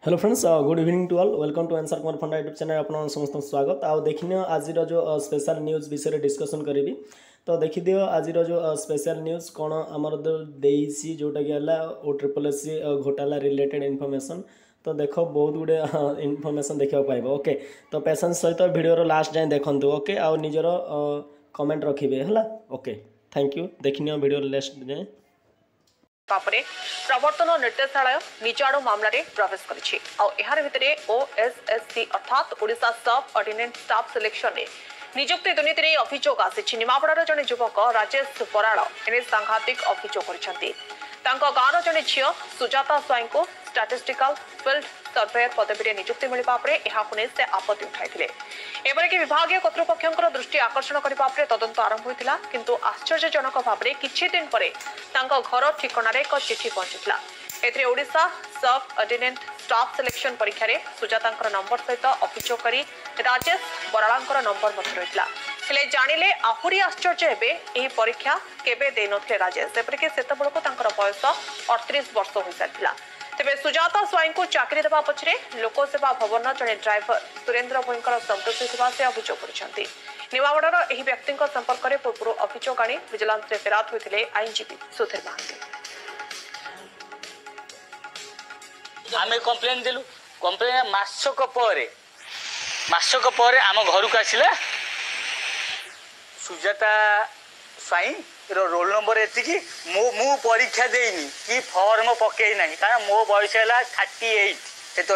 Hello friends, good evening to all. Welcome to answer Kumar funda YouTube channel आपन समस्त स्वागत। आ देखिए आज जो स्पेशल न्यूज विषय डिस्कसन करी। तो देखिदियो आज जो स्पेशल न्यूज कौन आमर देसी जोटा कि ओ ट्रिपल एस घोटाला रिलेटेड इनफॉरमेशन। तो देख बहुत गुड़े इनफॉरमेशन देखा पाइब। ओके, तो पेशेंस सहित वीडियो लास्ट जाए देखूँ। ओके, आ निजर कमेंट रखिए है। Okay, thank you. देखिए वीडियो लास्ट जाए प्रवर्तन निर्देशालय निज आड़ मामलें प्रवेश कर ओएसएससी अर्थात ओडिशा सब ऑर्डिनेंस स्टाफ सिलेक्शन में निजुक्ति दुर्नीति नहीं अभियोग आसी। निमापड़ार जड़े युवक राजेश बराड़ एने सांघातिक अभियोग कर गाँव जड़े झील सुजाता स्वाई को स्टाटिस्टिकल फील्ड सर्वेयर पदवी निजुक्ति मिलवा से आपत्ति उठाई। एवरेक विभाग कर्तृपक्ष दृष्टि आकर्षण करने तदंत आरंभ होता, किंतु आश्चर्यजनक भाव में किछि दिन पर घर ठिकाना एक चिठी पहुंचीला। ओडिशा सब ऑर्डिनेंस स्टाफ सिलेक्शन परीक्षा रे सुजाता नंबर सहित अभियोग कर राजेश बराड़ा नंबर रही। जानिले आहुरी आश्चर्य हेबे एही परीक्षा केबे दे नथिले राजेश। एपरिक सेतबेलको तांकर बयस 38 वर्ष हो सारिथिला। तेबे सुजाता स्वाई को चाकरी देवा पछरे लोकसेवा भवन जड़े ड्राइवर सुरेंद्र भोईंकर संपृक्ति थिबा से अभियोग करछन्ती। निमावड़ार एही व्यक्तिक संपर्क में पूर्व अभियोग आनी विजिलेंस रे फेरात होइथिले आईनजीपी सुधीर महांती। आमे कंप्लेन देलु। कंप्लेन मासक पर आम घर को आसिला सुजाता स्वाई रोल नंबर एति मु परीक्षा देनी कि फॉर्म पकई ना, कारण मो बयस है 38 सेतु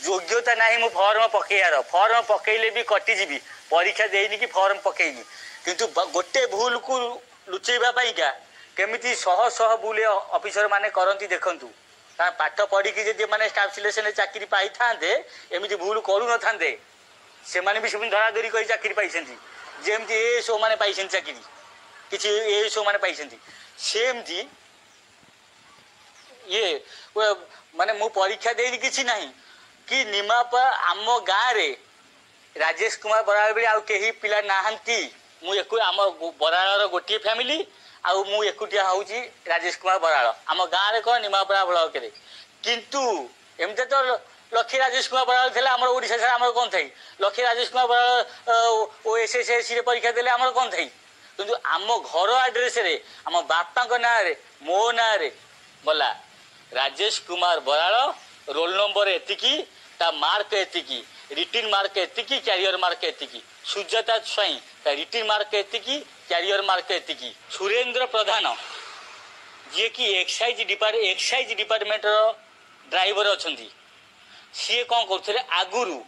योग्यता ना मु फॉर्म पकईयार। फॉर्म पकईले भी कटिजी परीक्षा देनी कि फॉर्म पकईनी, किंतु गोटे भूल को लुचेवाईका केमिति शह शह भूल ऑफिसर माने करती देखंतु। पाठ पढ़ी जी मैंने स्टाफ सिलेक्शन चाकरी पाई था एमती भूल करू न था से भी सब धराधरी कर चाकरी पाई जमी एएसओ मैंने पाई चाकरी किसी एएसओ मैंने पाई सेमती ये माने मु परीक्षा देनी किसी ना कि निमापा आम गाँव रे राजेश कुमार बराड़ भी आउ कहीं पिला नहांती। मु एक आम बराड़ गोटे फैमिली आउ मु एकुटिया हूँ राजेश कुमार बराड़ आम गाँव में कौन निमापड़ा ब्लॉक रे, किंतु एमती तो लक्ष्मी राजेश कुमार बराड़ थे आम ओडिशा सारा आम कौन थी लक्ष्मी राजेश कुमार बराड़ ओएसएससी परीक्षा देले आम कौन थी, किंतु आम घर आड्रेस रे आम बापा ना रे मो ना रे गला राजेश कुमार बराड़ रोल नंबर एतिकी ता मार्क एतिकी रिटिन मार्क एतिकी कैरियर मार्क एतिकी। सुजाता स्वाई ता रिटिन मार्क एतिकी कैरियर मार्क एतिकी। सुरेंद्र प्रधान जी कि एक्साइज डिपार्टमेंट ड्राइवर अच्छी सी कौन करते आगुरी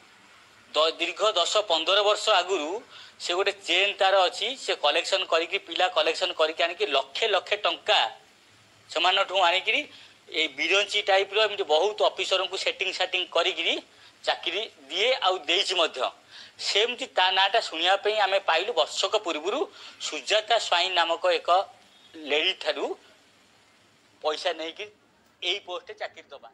दीर्घ 10-15 वर्ष आगुरी से गोटे चेन तार अच्छी से कलेक्शन करी पिला कलेक्शन करके आनिकी लक्षे लक्षे टंका से आनिकी ए बिरंची टाइप रो बहुत ऑफिसर को सेटिंग करी चाकरी दिए आउ सेमती ता नाटा शुणापी आम पाइलु वर्षक पूर्व सुजाता स्वाई नामक एक लेडी ठारू पैसा नहीं कि पोस्ट चाकरी दबा।